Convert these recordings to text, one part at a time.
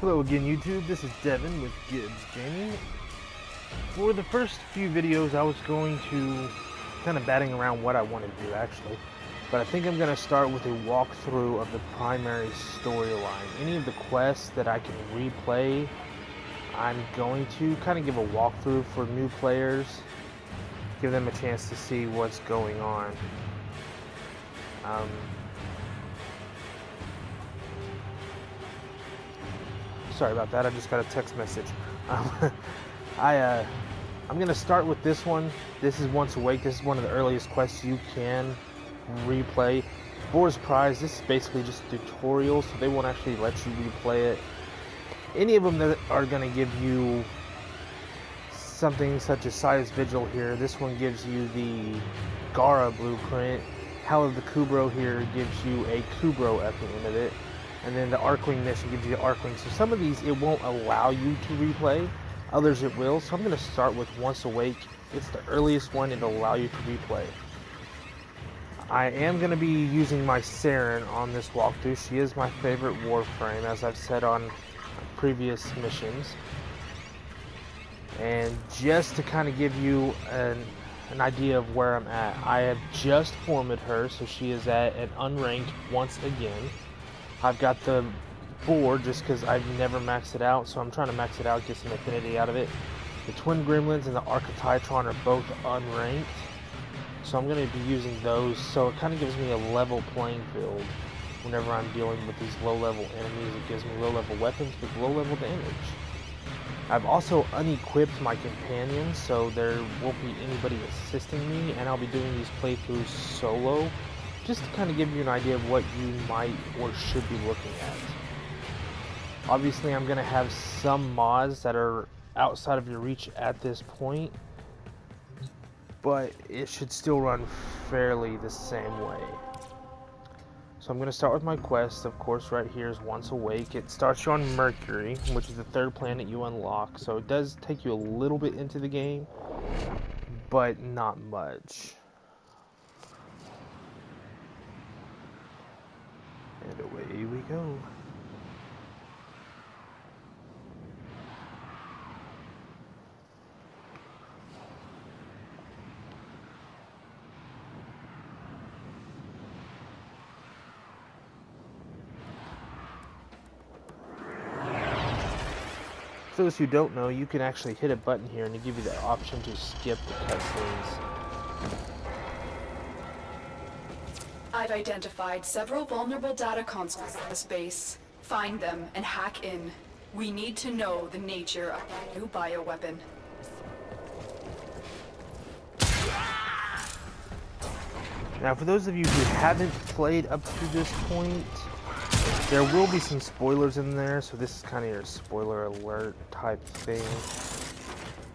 Hello again YouTube, this is Devin with Gibbs Gaming. For the first few videos I was going to kind of batting around what I want to do actually, but I think I'm going to start with a walkthrough of the primary storyline. Any of the quests that I can replay, I'm going to kind of give a walkthrough for new players, give them a chance to see what's going on. Sorry about that, I just got a text message. I'm going to start with this one. This is Once Awake. This is one of the earliest quests you can replay. Boar's Prize, this is basically just a tutorial, so they won't actually let you replay it. Any of them that are going to give you something such as Size Vigil here, this one gives you the Gara blueprint. Hell of the Kubro here gives you a Kubro at the end of it. And then the Arcwing mission gives you the Arcwing. So some of these it won't allow you to replay, others it will. So I'm going to start with Once Awake. It's the earliest one it'll allow you to replay. I am going to be using my Saren on this walkthrough. She is my favorite Warframe, as I've said on previous missions. And just to kind of give you an idea of where I'm at, I have just formed her, so she is at an unranked once again. I've got the board just because I've never maxed it out, so I'm trying to max it out, get some affinity out of it. The Twin Gremlins and the Archetytron are both unranked, so I'm going to be using those, so it kind of gives me a level playing field whenever I'm dealing with these low-level enemies. It gives me low-level weapons with low-level damage. I've also unequipped my companions, so there won't be anybody assisting me, and I'll be doing these playthroughs solo, just to kind of give you an idea of what you might or should be looking at. Obviously, I'm going to have some mods that are outside of your reach at this point, but it should still run fairly the same way. So I'm going to start with my quest. Of course, right here is Once Awake. It starts you on Mercury, which is the third planet you unlock, so it does take you a little bit into the game, but not much. And away we go. For those who don't know, you can actually hit a button here and it gives you the option to skip the cutscenes. I've identified several vulnerable data consoles in this base. Find them and hack in. We need to know the nature of the new bioweapon. Now, for those of you who haven't played up to this point, there will be some spoilers in there, so this is kind of your spoiler alert type thing.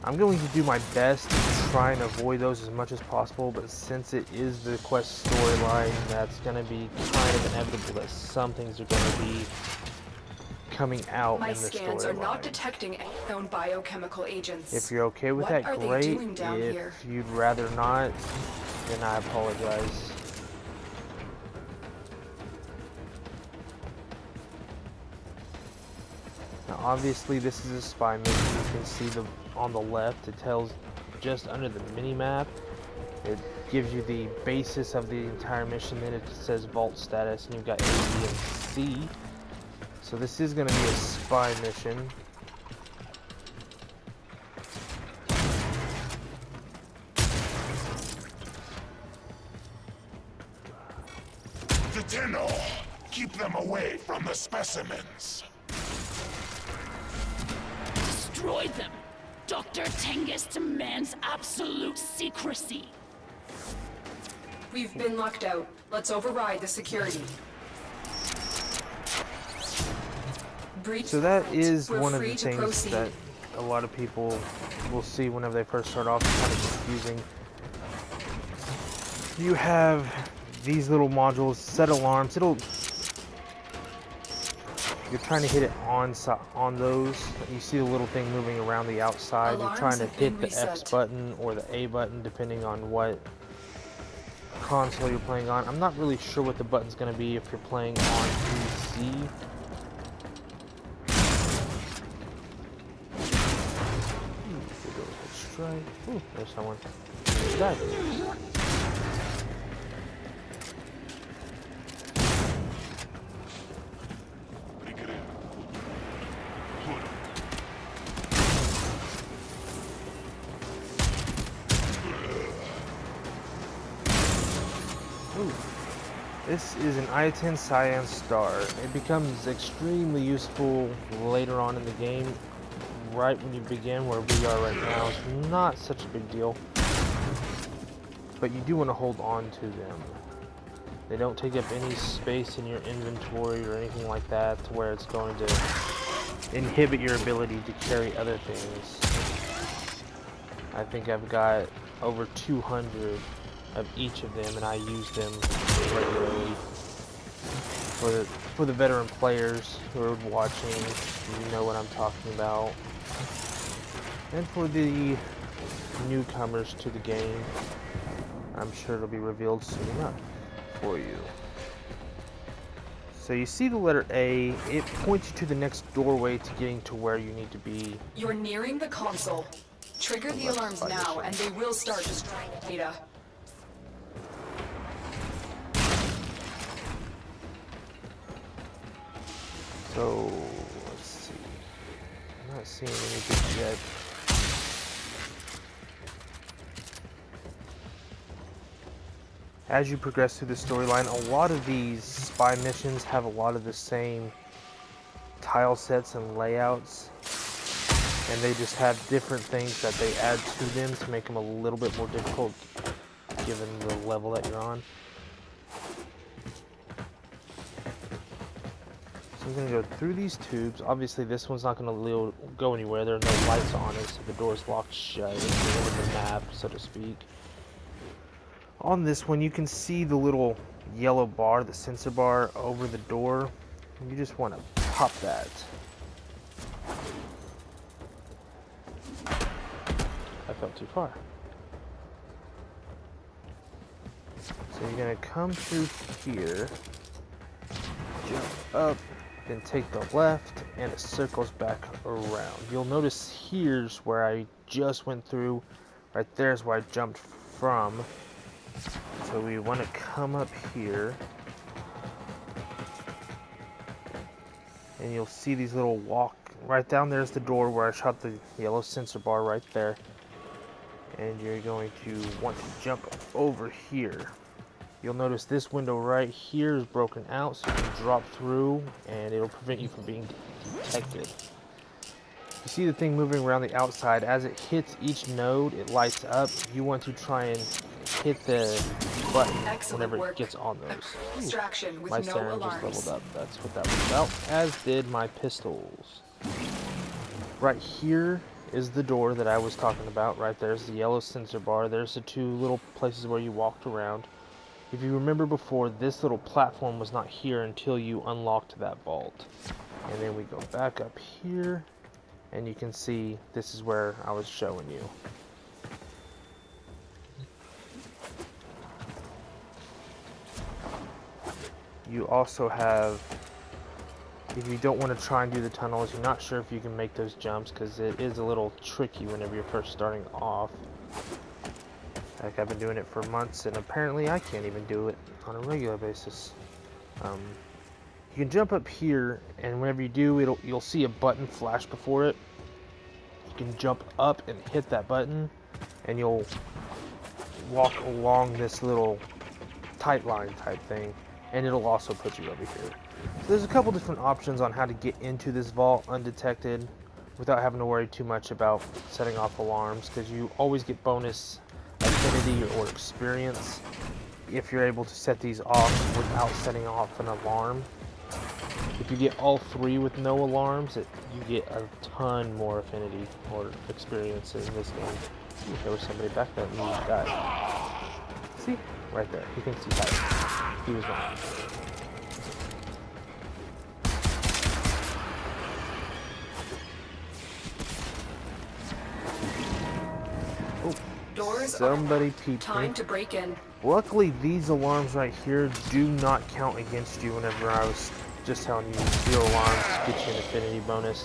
I'm going to do my best to try and avoid those as much as possible, but since it is the quest storyline, that's going to be kind of inevitable that some things are going to be coming out in the storyline. My scans are not detecting any known biochemical agents. If you're okay with that, great. If you'd rather not, then I apologize. Now, obviously, this is a spy mission. You can see on the left, it tells just under the mini-map. It gives you the basis of the entire mission. Then it says vault status, and you've got A, B, and C. So this is going to be a spy mission. Detain all. Keep them away from the specimens. Destroy them! Dr. Tengus demands absolute secrecy. We've been locked out. Let's override the security. So that is one of the things that a lot of people will see whenever they first start off. It's kind of confusing. You have these little modules, set alarms. You're trying to hit it on those. You see the little thing moving around the outside. You're trying to hit the X button or the A button, depending on what console you're playing on. I'm not really sure what the button's going to be if you're playing on PC. right. Ooh, there's someone. There's that. Ooh. This is an I-10 Cyan Star. It becomes extremely useful later on in the game. Right when you begin, where we are right now, is not such a big deal. But you do want to hold on to them. They don't take up any space in your inventory or anything like that to where it's going to inhibit your ability to carry other things. I think I've got over 200 of each of them, and I use them regularly. For the veteran players who are watching, you know what I'm talking about. And for the newcomers to the game, I'm sure it'll be revealed soon enough for you. So you see the letter A, it points you to the next doorway to getting to where you need to be. You're nearing the console. Trigger the alarms now, and they will start destroying data. So, let's see. I'm not seeing anything yet. As you progress through the storyline, a lot of these spy missions have a lot of the same tile sets and layouts, and they just have different things that they add to them to make them a little bit more difficult given the level that you're on. So I'm going to go through these tubes. Obviously this one's not going to go anywhere. There are no lights on it, so the door's locked shut. It's the end of the map, so to speak. On this one, you can see the little yellow bar, the sensor bar over the door. You just want to pop that. I fell too far. So you're going to come through here, jump up, then take the left, and it circles back around. You'll notice here's where I just went through. Right there's where I jumped from. So we want to come up here, and you'll see these little right down there's the door where I shot the yellow sensor bar right there, and you're going to want to jump over here. You'll notice this window right here is broken out, so you can drop through and it'll prevent you from being detected. You see the thing moving around the outside. As it hits each node, it lights up. You want to try and hit the button whenever it gets on those. Extraction with My no siren alarms. just leveled up. That's what that was about. As did my pistols. Right here is the door that I was talking about. Right there's the yellow sensor bar. There's the two little places where you walked around. If you remember before, this little platform was not here until you unlocked that vault. And then we go back up here, and you can see this is where I was showing you. You also have, if you don't want to try and do the tunnels, you're not sure if you can make those jumps because it is a little tricky whenever you're first starting off. Like, I've been doing it for months, and apparently I can't even do it on a regular basis. You can jump up here, and whenever you do, you'll see a button flash before it. You can jump up and hit that button, and you'll walk along this little tight line type thing, and it'll also put you over here. So there's a couple different options on how to get into this vault undetected without having to worry too much about setting off alarms, because you always get bonus affinity or experience if you're able to set these off without setting off an alarm. If you get all three with no alarms, you get a ton more affinity or experience in this game. If there was somebody back there and he died. See? Right there. He thinks he died. He was wrong. Somebody peeped me. Time to break in. Luckily, these alarms right here do not count against you whenever I was just telling you 0 alarms get you an affinity bonus.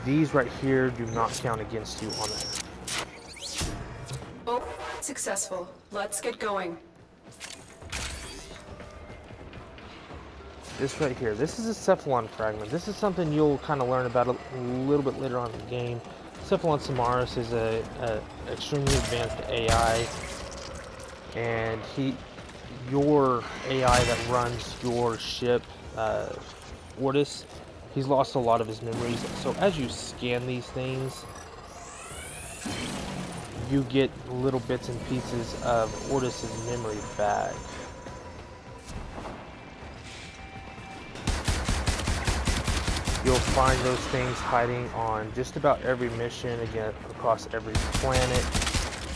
These right here do not count against you on that. successful. Let's get going. This right here, this is a cephalon fragment. This is something you'll kind of learn about a little bit later on in the game. Cephalon Samaris is a extremely advanced AI, and your AI that runs your ship, Ortis, he's lost a lot of his memories. So as you scan these things, you get little bits and pieces of Ortis's memory back. You'll find those things hiding on just about every mission, again, across every planet,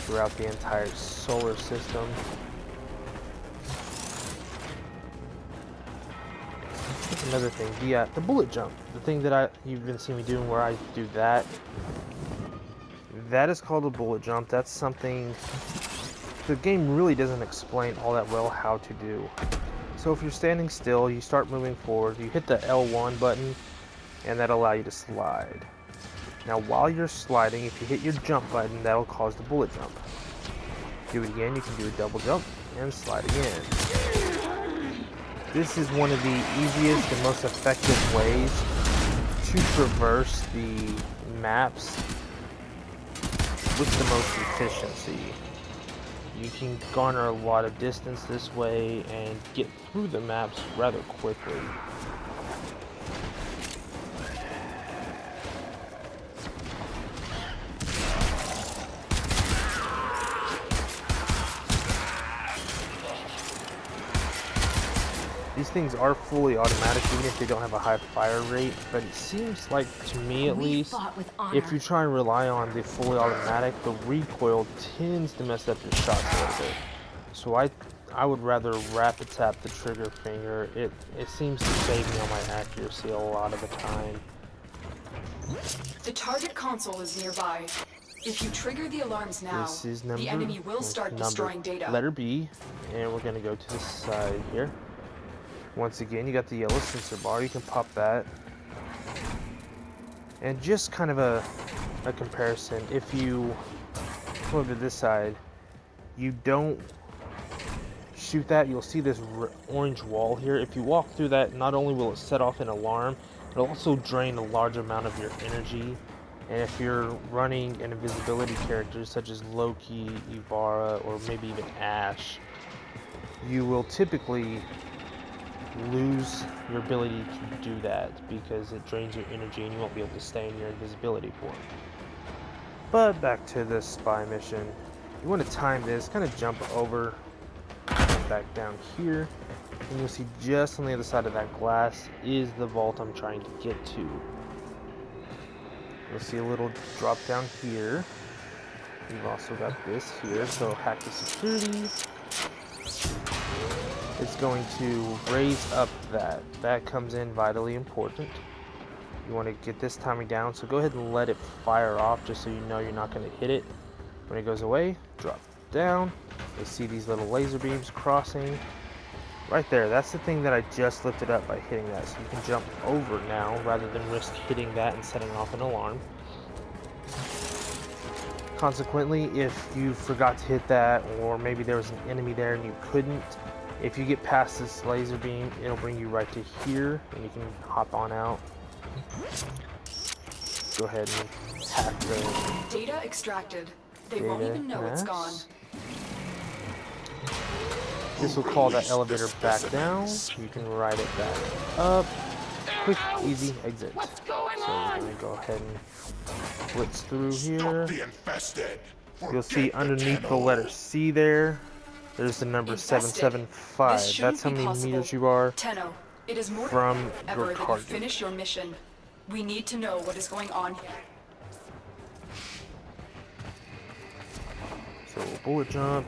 throughout the entire solar system. That's another thing, the bullet jump. The thing that you've been seeing me doing where I do that. That is called a bullet jump. That's something the game really doesn't explain all that well how to do. So if you're standing still, you start moving forward, you hit the L1 button, and that'll allow you to slide. Now while you're sliding, if you hit your jump button, that'll cause the bullet jump. Do it again, you can do a double jump and slide again. This is one of the easiest and most effective ways to traverse the maps with the most efficiency. You can garner a lot of distance this way and get through the maps rather quickly. These things are fully automatic, even if they don't have a high fire rate, but it seems like, to me at least, if you try and rely on the fully automatic, the recoil tends to mess up your shots a little bit. So I would rather rapid tap the trigger finger. It seems to save me on my accuracy a lot of the time. The target console is nearby. If you trigger the alarms now, the enemy will start destroying data. Letter B, and we're going to go to the side here. Once again, you got the yellow sensor bar, you can pop that. And just kind of a comparison, if you come over to this side, you don't shoot that, you'll see this orange wall here. If you walk through that, not only will it set off an alarm, it'll also drain a large amount of your energy. And if you're running an invisibility character such as Loki, Ivara, or maybe even Ash, you will typically lose your ability to do that because it drains your energy and you won't be able to stay in your invisibility form. But back to the spy mission. You want to time this, kind of jump over and back down here, and you'll see just on the other side of that glass is the vault I'm trying to get to. You'll see a little drop down here. We've also got this here, so hack the security. It's going to raise up that. That comes in vitally important. You want to get this timing down, so go ahead and let it fire off just so you know you're not going to hit it. When it goes away, drop down. You'll see these little laser beams crossing. Right there, that's the thing that I just lifted up by hitting that. So you can jump over now rather than risk hitting that and setting off an alarm. Consequently, if you forgot to hit that, or maybe there was an enemy there and you couldn't, if you get past this laser beam, it'll bring you right to here, and you can hop on out. Go ahead and hack the data extracted. They won't even know it's gone. This will call that elevator back down. You can ride it back up. Quick, easy exit. What's going So on? we're gonna go ahead and blitz through here. The infested. You'll see underneath the letter C there, there's the number 775. That's how many meters you are Tenno, it is more from ever your that you target. finish your mission. We need to know what is going on here. So bullet jump,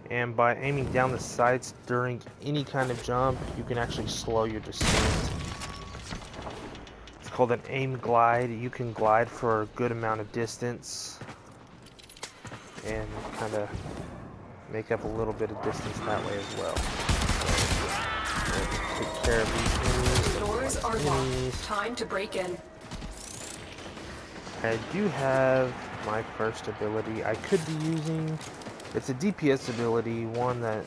and by aiming down the sights during any kind of jump, you can actually slow your descent. It's called an aim glide. You can glide for a good amount of distance and kind of make up a little bit of distance that way as well. So, take care of these enemies. Doors are locked. Time to break in. I do have my first ability. I could be using It's a DPS ability, one that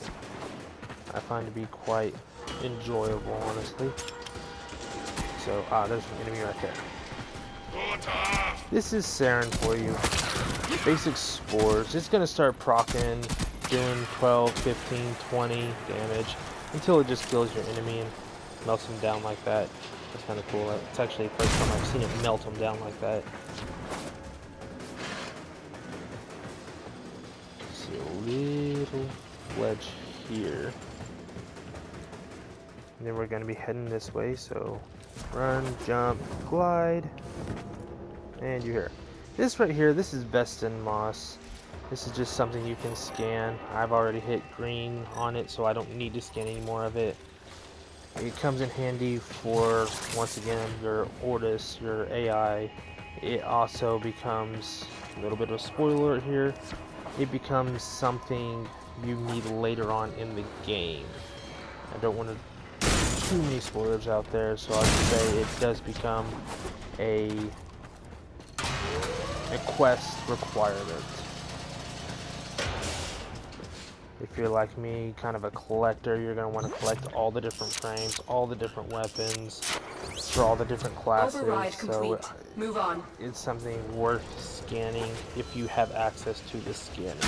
I find to be quite enjoyable, honestly. So, there's an enemy right there. This is Saren for you. Basic spores. It's going to start proccing, doing 12, 15, 20 damage until it just kills your enemy and melts them down like that. That's kind of cool. It's actually the first time I've seen it melt them down like that. See a little ledge here. And then we're going to be heading this way, so run, jump, glide, and you're here. This right here, this is Vestin Moss. This is just something you can scan. I've already hit green on it, so I don't need to scan any more of it. It comes in handy for, once again, your Ortis, your AI. It also becomes, a little bit of a spoiler here, it becomes something you need later on in the game. I don't want to too many spoilers out there, so I would say it does become a quest requirement. If you're like me, kind of a collector, you're going to want to collect all the different frames, all the different weapons, for all the different classes. Override complete. So Move on. It's something worth scanning if you have access to the scanners.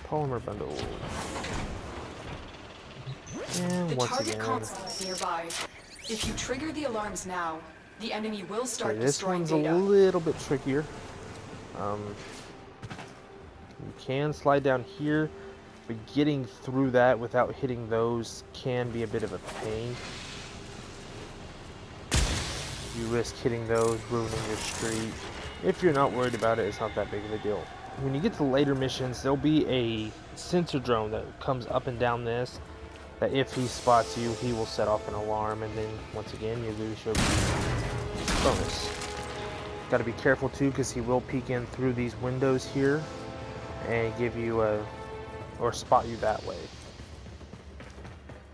Polymer bundle. And The once target again, console is nearby. If you trigger the alarms now, the enemy will start this destroying one's data. a little bit trickier. You can slide down here, but getting through that without hitting those can be a bit of a pain. You risk hitting those, ruining your streak. If you're not worried about it, it's not that big of a deal. When you get to later missions, there'll be a sensor drone that comes up and down this, that if he spots you, he will set off an alarm, and then once again, you lose your bonus. Got to be careful too, because he will peek in through these windows here and give you a, or spot you that way.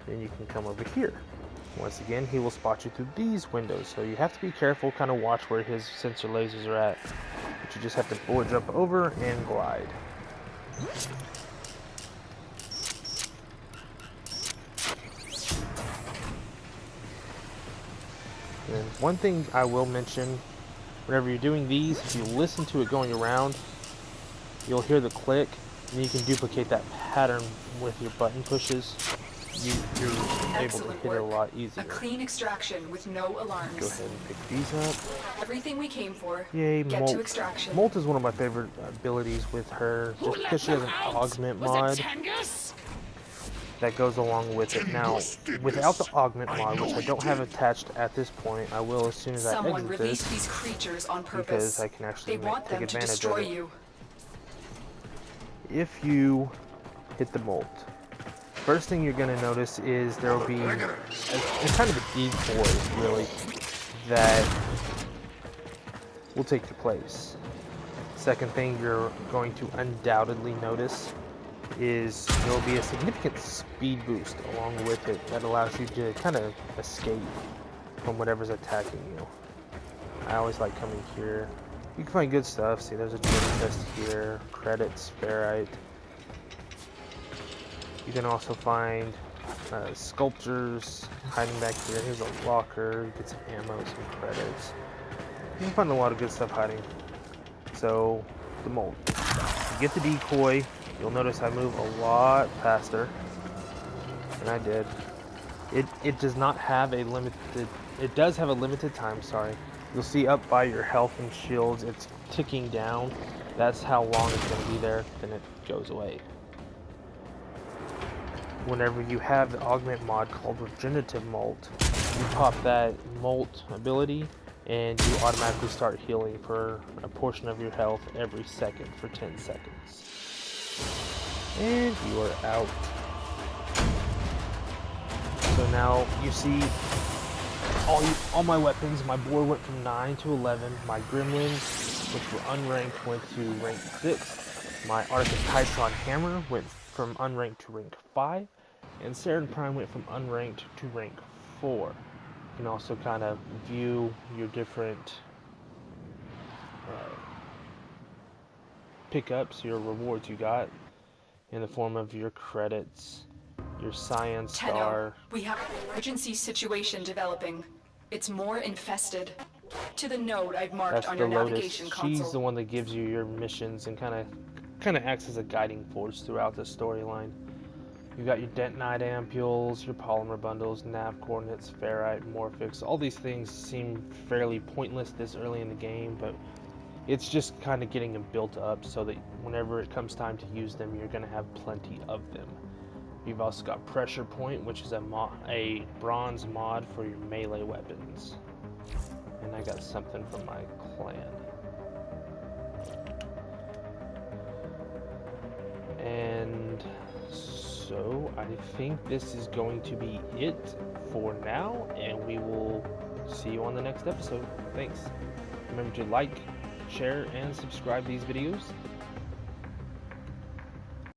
Then you can come over here. Once again, he will spot you through these windows, so you have to be careful, kind of watch where his sensor lasers are at. But you just have to bullet jump over and glide. And one thing I will mention, whenever you're doing these, if you listen to it going around, you'll hear the click, and you can duplicate that pattern with your button pushes. You're able to hit it a lot easier. A clean extraction with no alarms. Go ahead and pick these up. Everything we came for. Yay, Get Molt. to extraction. Molt is one of my favorite abilities with her, just because she has an augment mod that goes along with it. Now, without the augment mod, which I don't have attached at this point, I will as soon as I Someone exit release this, these creatures on purpose. because I can actually They want take them to advantage destroy of it. you. If you hit the Molt, first thing you're going to notice is there will be a kind of a decoy, really, that will take your place. Second thing you're going to undoubtedly notice is there will be a significant speed boost along with it that allows you to kind of escape from whatever's attacking you. I always like coming here. You can find good stuff. See, there's a gem chest here, credits, ferrite. You can also find sculptures hiding back here. Here's a locker. You get some ammo, some credits. You can find a lot of good stuff hiding. So, the Molt. You get the decoy. You'll notice I move a lot faster than I did. It does not have a limited... It does have a limited time, sorry. You'll see up by your health and shields, it's ticking down. That's how long it's going to be there, then it goes away. Whenever you have the augment mod called Regenerative Molt, you pop that Molt ability, and you automatically start healing for a portion of your health every second for 10 seconds. And you are out. So now you see all my weapons. My board went from 9 to 11. My gremlins, which were unranked, went to rank 6. My Arctic Titron hammer went from unranked to rank 5. And Saren Prime went from unranked to rank 4. You can also kind of view your different pickups, your rewards you got in the form of your credits, your science star. We have an emergency situation developing. It's more infested. To the node I've marked That's on the your Lotus. navigation console. She's the one that gives you your missions and kind of acts as a guiding force throughout the storyline. You got your detonite ampules, your polymer bundles, nav coordinates, ferrite, morphix. All these things seem fairly pointless this early in the game, but it's just kind of getting them built up so that whenever it comes time to use them, you're going to have plenty of them. You've also got pressure point, which is a bronze mod for your melee weapons. And I got something from my clan. And so I think this is going to be it for now, and we will see you on the next episode. Thanks. Remember to like, share, and subscribe these videos.